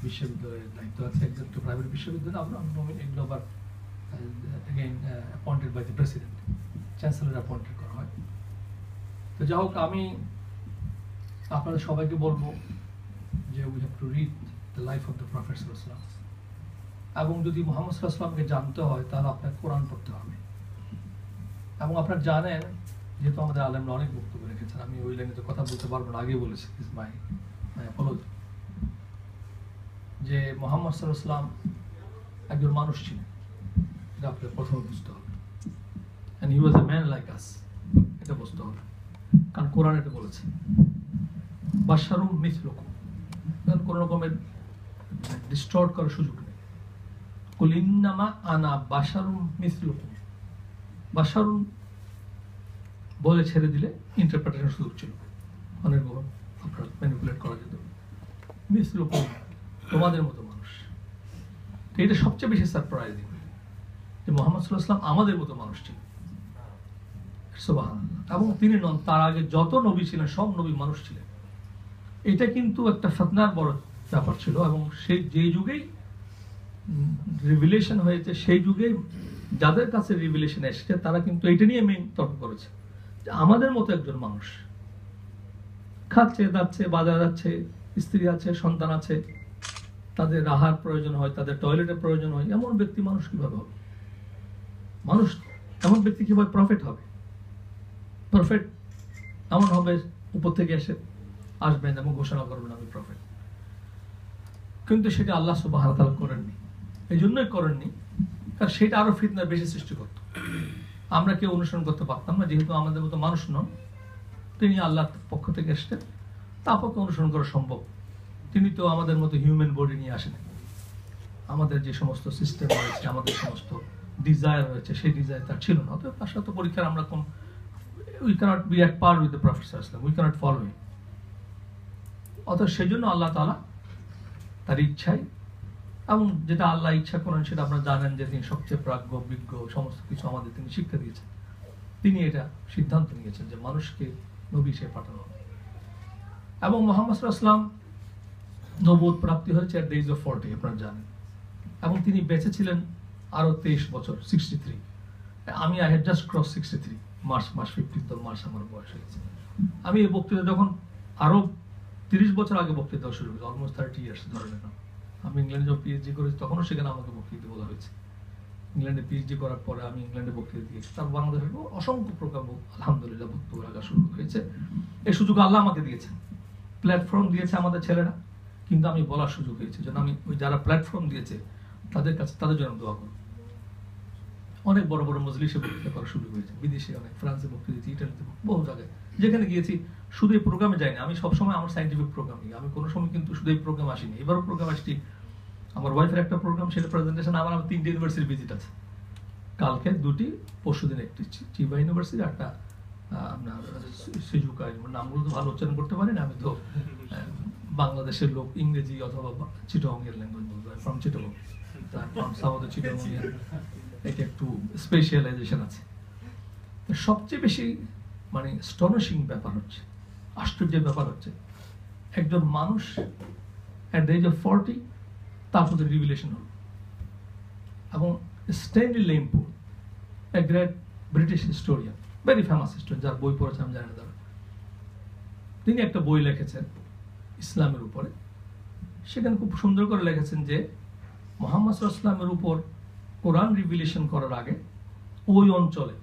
বিশ্ববিদ্যালয়ের দায়িত্ব আছে, একজন তো প্রাইভেট বিশ্ববিদ্যালয়, আমরা এগুলো আবার again appointed by the president, chancellor appointed করা হয়। তো যাই হোক, আমি আপনাদের সবাইকে বলবো যে we have to read the life of the Prophet sallallahu alaihi wasallam, এবং যদি মুহাম্মদ সাল্লাল্লাহু আলাইহি ওয়াসাল্লামকে জানতে হয় তাহলে আপনাকে কোরআন পড়তে হবে। এবং আপনারা জানেন, যেহেতু আমাদের আলেমরা অনেক বক্তব্য রেখেছেন, আমি ওই লাইনে তো কথা বলতে পারবো না, আগে বলেছি, ইজ মাই অ্যাপোলজি, যে মুহাম্মদ সাল্লাল্লাহু আলাইহি ওয়াসাল্লাম একজন মানুষ ছিলেন, এটা আপনাদের প্রথমে বুঝতে হবে। and he was a man like us, এটা বুঝতে হবে, কারণ কোরআন এটা বলেছে বাশারুম মিথলুকুম, কোনো রকমের ডিস্টর্ট করার সুযোগ নেই। কুল ইন্নামা আনা বাশারুম মিথলুকুম, বাশারুম বলে ছেড়ে দিলে ইন্টারপ্রিটেশন সুযোগ ছিল, অনেক আপনার ম্যানিপুলেট করা যেত। মিথলুকুম, তোমাদের মতো মানুষ। তো এটা সবচেয়ে বেশি সারপ্রাইজিং যে মুহাম্মদ সাল্লাল্লাহু আলাইহি ওয়াসাল্লাম আমাদের মতো মানুষ ছিলেন, সুবহানাল্লাহ। এবং তিনি নন, তার আগে যত নবী ছিলেন সব নবী মানুষ ছিলেন। এটা কিন্তু একটা ফিতনার বড় ব্যাপার ছিল, এবং সেই যে যুগেই রিভিলেশন হয়েছে, সেই যুগে যাদের কাছে রিভিলেশন এসেছে তারা কিন্তু এটা নিয়ে মেইন তর্ক করেছে যে আমাদের মতো একজন মানুষ খাচ্ছে, দাচ্ছে, বাজার যাচ্ছে, স্ত্রী আছে, সন্তান আছে, তাদের আহার প্রয়োজন হয়, তাদের টয়লেটের প্রয়োজন হয়, এমন ব্যক্তি মানুষ কিভাবে হবে? মানুষ এমন ব্যক্তি কিভাবে প্রফেট হবে? প্রফেট এমন হবে উপর থেকে এসে আসবেন এবং ঘোষণা করবেন আমি প্রফেট। কিন্তু সেটা আল্লাহ সুবহানাহু ওয়া তাআলা করেননি। এই জন্যই করেননি কারণ সেটা আরো ফিতনার বেশি সৃষ্টি করত। আমরা কেউ অনুসরণ করতে পারতাম না, যেহেতু আমাদের মতো মানুষ নন, তিনি আল্লাহর পক্ষ থেকে এসেছেন, তাকে অনুসরণ করা সম্ভব। তিনি তো আমাদের মতো হিউম্যান বডি নিয়ে আসেন, আমাদের যে সমস্ত সিস্টেম রয়েছে, আমাদের সমস্ত ডিজায়ার রয়েছে, সেই ডিজায়ার তার ছিল না। অতএব তার সাথে পরীক্ষার আমরা কোন we cannot be at par with the Prophet sallallahu alaihi wasallam, we cannot follow him। অতএব সেই জন্য আল্লাহ তাআলা তার ইচ্ছায়, এবং যেটা আল্লাহ ইচ্ছা করেন সেটা আপনারা জানেন যে তিনি সবচেয়ে প্রাজ্ঞ, বিজ্ঞ, সমস্ত কিছু আমাদের তিনি শিক্ষা দিয়েছেন। তিনি এটা সিদ্ধান্ত নিয়েছেন যে মানুষকে নবী সে পাঠানো হবে। এবং মুহাম্মদ সাল্লাল্লাহু আলাইহি ওয়াসাল্লাম নবুয়ত প্রাপ্তি হয়েছে at the age of 40, আপনারা জানেন, এবং তিনি বেঁচে ছিলেন আরো 23 বছর, 63। আমি I had just crossed 63, March 15th March আমার বয়স হয়েছে। আমি এই বক্তৃতা যখন আরো 30 বছর আগে বক্তৃতা শুরু করেছি, অলমোস্ট 30 ইয়ার্স ধরে নিলাম। আমি ইংল্যান্ডে যখন পিএইচডি করেছি তখনও সেখানে আমাকে বক্তৃতা বলা হয়েছে। ইংল্যান্ডে পিএইচডি করার পরে আমি ইংল্যান্ডে বক্তৃতা দিয়েছি, তার বাংলাদেশে অসংখ্য প্রকার আলহামদুলিল্লাহ বক্তব্য রাখা শুরু হয়েছে। এই সুযোগ আল্লাহ আমাকে দিয়েছেন, প্ল্যাটফর্ম দিয়েছে আমাদের ছেলেরা, কিন্তু আমি বলার সুযোগ হয়েছে। যেন আমি ওই যারা প্ল্যাটফর্ম দিয়েছে তাদের কাছে, তাদের জন্য দোয়া করব। অনেক বড় বড় মজলিসে বক্তৃতা করা শুরু হয়েছে, বিদেশে অনেক, ফ্রান্সে বক্তৃতা দিয়েছি, ইটালিতে, বহু জায়গায় যেখানে গিয়েছি। শুধু এই প্রোগ্রামে যাইনি, আমি সবসময় আমার সাইন্টিফিক প্রোগ্রাম নিই, আমি কোনো সময় কিন্তু শুধু এই প্রোগ্রাম আসিনি। এবারও প্রোগ্রাম আসছি, আমার ওয়াইফের একটা প্রোগ্রাম, সেটা প্রেজেন্টেশন, আমার 3টে ইউনিভার্সিটির ভিজিট আছে, কালকে 2টি, পরশুদিন একটি, চিবা ইউনিভার্সিটি, একটা আপনার সিজুকা। নামগুলো তো ভালো উচ্চারণ করতে পারি না, আমি তো বাংলাদেশের লোক, ইংরেজি অথবা চিটাগং এর ল্যাঙ্গুয়েজ বলবো, from Chittagong, from south Chittagong, এটা একটু স্পেশালাইজেশন আছে। সবচেয়ে বেশি মানে স্টনিশিং ব্যাপার হচ্ছে, আশ্চর্যের ব্যাপার হচ্ছে, একজন মানুষ at the age of 40 তার প্রতি রিভিলেশন হল। এবং Stanley লেম্পুর, a great British historian, very famous historian, যার বই পড়েছে আমি জানি না তারা, তিনি একটা বই লিখেছেন ইসলামের উপরে। সেখানে খুব সুন্দর করে লিখেছেন যে মুহাম্মদ সাল্লাল্লাহু আলাইহি ওয়াসাল্লামের উপর কোরআন রিভিলেশন করার আগে ওই অঞ্চলে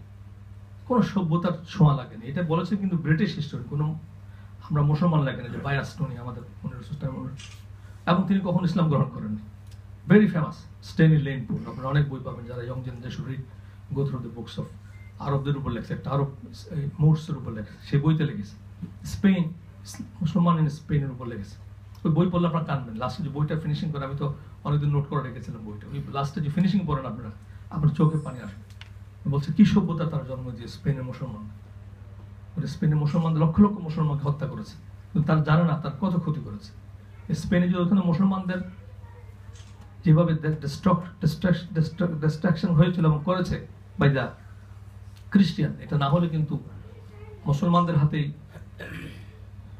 কোনো সভ্যতার ছোঁয়া লাগেনি। এটা বলেছে কিন্তু ব্রিটিশ হিস্টোরি, কোনো আমরা মুসলমান লাগে না, যে বায়াস্টনি আমাদের 1500। এবং তিনি কখন ইসলাম গ্রহণ করেননি। ভেরি ফেমাস স্টেনি লেনপুর, আপনারা অনেক বই পাবেন যারা young generation read, go through the books of. আরবদের উপর লেখছে, একটা আরব মোর্সের উপর লেখছে, সেই বইতে লিখেছে। স্পেন, মুসলমান ইন স্পেনের উপর লেগেছে। ওই বই পড়লে আপনারা কানবেন। লাস্টে যে বইটা ফিনিশিং করে, আমি তো অনেকদিন নোট করে রেখেছিলাম বইটা, ওই লাস্টে যে ফিনিশিং পড়েন আপনারা, আপনার চোখে পানি আসবে। বলছে কি সভ্যতা তার জন্ম দিয়ে, স্পেনের মুসলমান। স্পেনের মুসলমানদের লক্ষ লক্ষ মুসলমানকে হত্যা করেছে, কিন্তু তার জানে না তার কত ক্ষতি করেছে। স্পেনে যে ওখানে মুসলমানদের যেভাবে ডিস্ট্রাকশন হয়েছিল এবং করেছে বাই দা খ্রিস্টিয়ান, এটা না হলে কিন্তু মুসলমানদের হাতেই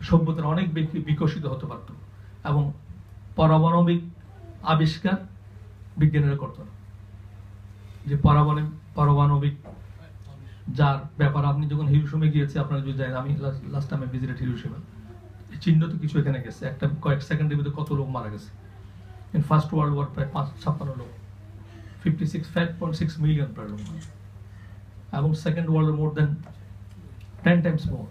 সভ্যতার অনেক বিকশিত হতে পারত। এবং পারমাণবিক আবিষ্কার বিজ্ঞানীরা করত না। যে পারমাণবিক যার ব্যাপার, আপনি যখন হিরোশিমা গিয়েছে, আপনারা যদি জানেন, আমি লাস্ট টাইম ভিজিটেড হিরোশিমা, চিহ্ন তো কিছু এখানে গেছে, একটা কয়েক সেকেন্ডের ভিতরে কত লোক মারা গেছে। ইন ফার্স্ট ওয়ার্ল্ড ওয়ার প্রায় 56 লোক, 5.6 মিলিয়ন প্রায় লোক, এবং সেকেন্ড ওয়ার্ল্ড মোর দেন 10 টাইমস মোর।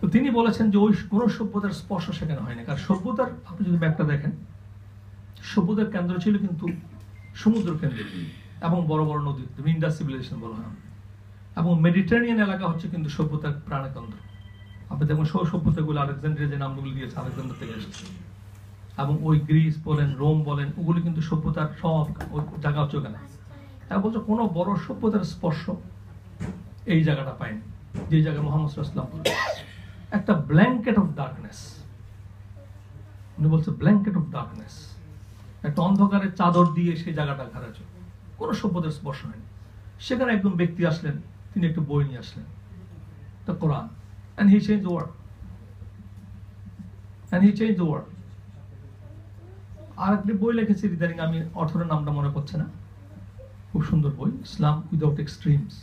তো তিনি বলেছেন যে ওই কোন সভ্যতার স্পর্শ সেখানে হয়নি, কারণ সভ্যতার, আপনি যদি ম্যাপটা দেখেন, সভ্যতার কেন্দ্র ছিল কিন্তু সমুদ্র কেন্দ্র এবং বড় বড় নদী, ইন্ডাস সিভিলাইজেশন বলা হয়, এবং মেডিটেরিয়ান এলাকা হচ্ছে কিন্তু সভ্যতার প্রাণকেন্দ্র। আপনি দেখুন সব সভ্যতাগুলো আলেকজান্ড্রিয়া যে নামগুলো দিয়েছে আলেকজান্ডার থেকে এসেছে, এবং ওই গ্রিস বলেন, রোম বলেন, ওগুলি কিন্তু সভ্যতার সব জায়গা হচ্ছে ওখানে। তারা বলছে কোনো বড় সভ্যতার স্পর্শ এই জায়গাটা পায়নি, যে জায়গায় মুহাম্মদ সাল্লাল্লাহু আলাইহি ওয়াসাল্লাম বলেছেন। একটা ব্ল্যাঙ্কেট অফ ডার্কনেস, উনি বলছে ব্ল্যাঙ্কেট অফ ডার্কনেস, একটা অন্ধকারের চাদর দিয়ে সেই জায়গাটা ঘেরা ছিল, কোনো সভ্যতার স্পর্শ হয়নি। সেখানে একজন ব্যক্তি আসলেন, তিনি একটা বই নিয়ে আসলেন, the Quran, and he changed the world, and he changed the world. আর একটি বই লিখেছে ইদানিং, আমি অথরের নামটা মনে পড়ছে না, খুব সুন্দর বই, ইসলাম উইদাউট এক্সট্রিমস,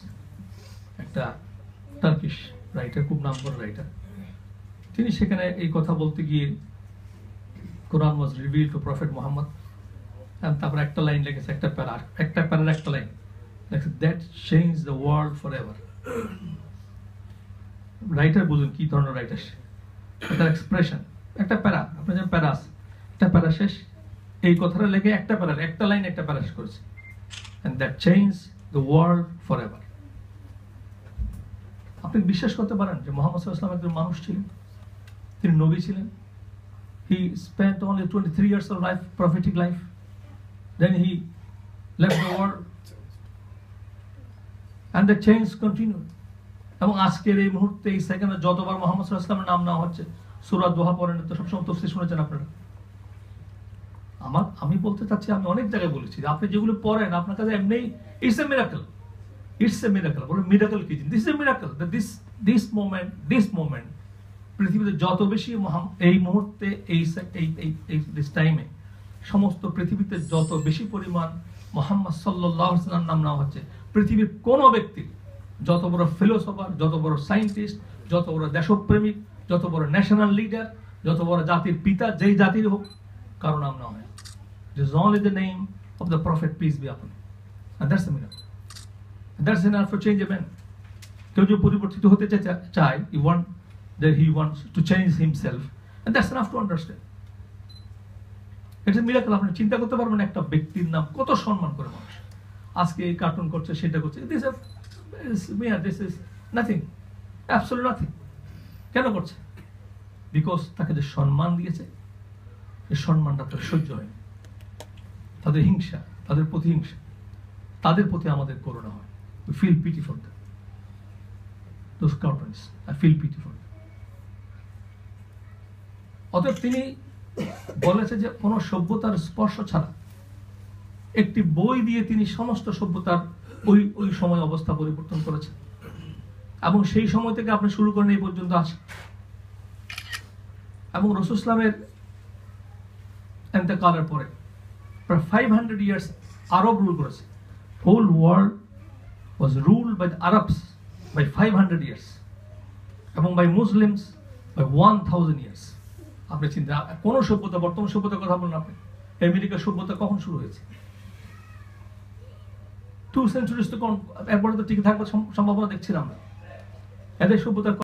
একটা টার্কিশ রাইটার, খুব নাম করা রাইটার। তিনি সেখানে এই কথা বলতে গিয়ে কোরআন ওয়াজ রিভিলড টু প্রফেট মুহাম্মদ, তারপর একটা লাইন লিখেছে, একটা প্যারার একটা লাইন লেখছে, that change the world for ever. Writer বুঝুন কি ধরনের রাইটার সে, একটা এক্সপ্রেশন, একটা প্যারা, আপনার যেমন প্যারা আছে, একটা প্যারা শেষ, এই কথাটা লেগে একটা প্যারার একটা লাইন একটা প্যারা শেষ করেছে, and that changed the world forever. আপনি বিশ্বাস করতে পারেন যে মুহাম্মদ সাল্লাল্লাহু আলাইহি ওয়াসাল্লাম একজন মানুষ ছিলেন, তিনি নবী ছিলেন। He spent only 23 years of life, prophetic life, then he left the world and the change continued. এবং আজকের এই মুহূর্তে, এই সেকেন্ডে যতবার মুহাম্মদ সাল্লাল্লাহু আলাইহি ওয়াসাল্লামের নাম নেওয়া হচ্ছে, সূরা দোহা পড়েন তো সবসময় তাফসীর শুনেছেন আপনারা। আমি বলতে চাচ্ছি, আমি অনেক জায়গায় বলেছি, আপনি যেগুলো পড়েন আপনার কাছে এমনি ইটস এ মিরাকল, বলে মিরাকল কি জিনিস, this is a miracle, this moment পৃথিবীতে যত বেশি এই মুহূর্তে এই দিস টাইমে সমস্ত পৃথিবীতে যত বেশি পরিমাণ মুহাম্মদ সাল্লাল্লাহু আলাইহি ওয়াসাল্লামের নাম নেওয়া হচ্ছে, পৃথিবীর কোন ব্যক্তি, যত বড় ফিলোসফার, যত বড় সায়েন্টিস্ট, যত বড় দেশপ্রেমিক, যত বড় ন্যাশনাল লিডার, যত বড় জাতির পিতা, যেই জাতির হোক, কারো নাম নেওয়া হয়। It is only the name of the Prophet, peace be upon him, and that's the miracle, and that's enough for change a man. কেউ যে পরিবর্তিত হতে চায়, he wants to change himself, and that's enough to understand. It's a miracle. আপনি চিন্তা করতে পারবেন একটা ব্যক্তির নাম কত সম্মান করে মানুষ আজকে এই কার্টুন করছে, সেটা করছে, this is nothing, absolutely nothing. কেন করছে? বিকজ তাকে যে সম্মান দিয়েছে, এই সম্মানটা তার সহ্য হয়নি। তাদের হিংসা, তাদের প্রতিহিংসা, তাদের প্রতি আমাদের করুণা হয়। We feel pity for them. Those cartoons, I feel pity for them. অতএব তিনি বলেছে যে কোন সভ্যতার স্পর্শ ছাড়া একটি বই দিয়ে তিনি সমস্ত সভ্যতার ওই সময় অবস্থা পরিবর্তন করেছেন, এবং সেই সময় থেকে আপনি শুরু করেন এই পর্যন্ত আসে। এবং রাসূল ইসলামের ইন্তেকালের পরে প্রায় 500 ইয়ার্স আরব রুল করেছে। Whole world was ruled by the Arabs by 500 years, এবং বাই মুসলিমস বাই 1000 ইয়ার্স। আপনি চিন্তা, কোন সভ্যতা, বর্তমান সভ্যতার কথা বলেন আপনি, আমেরিকার সভ্যতা কখন শুরু হয়েছে? 2 সেঞ্চুরিজ তো, এরপরে তো টিকে থাকবার সম্ভাবনা দেখছিলাম না। এদের সভ্যতার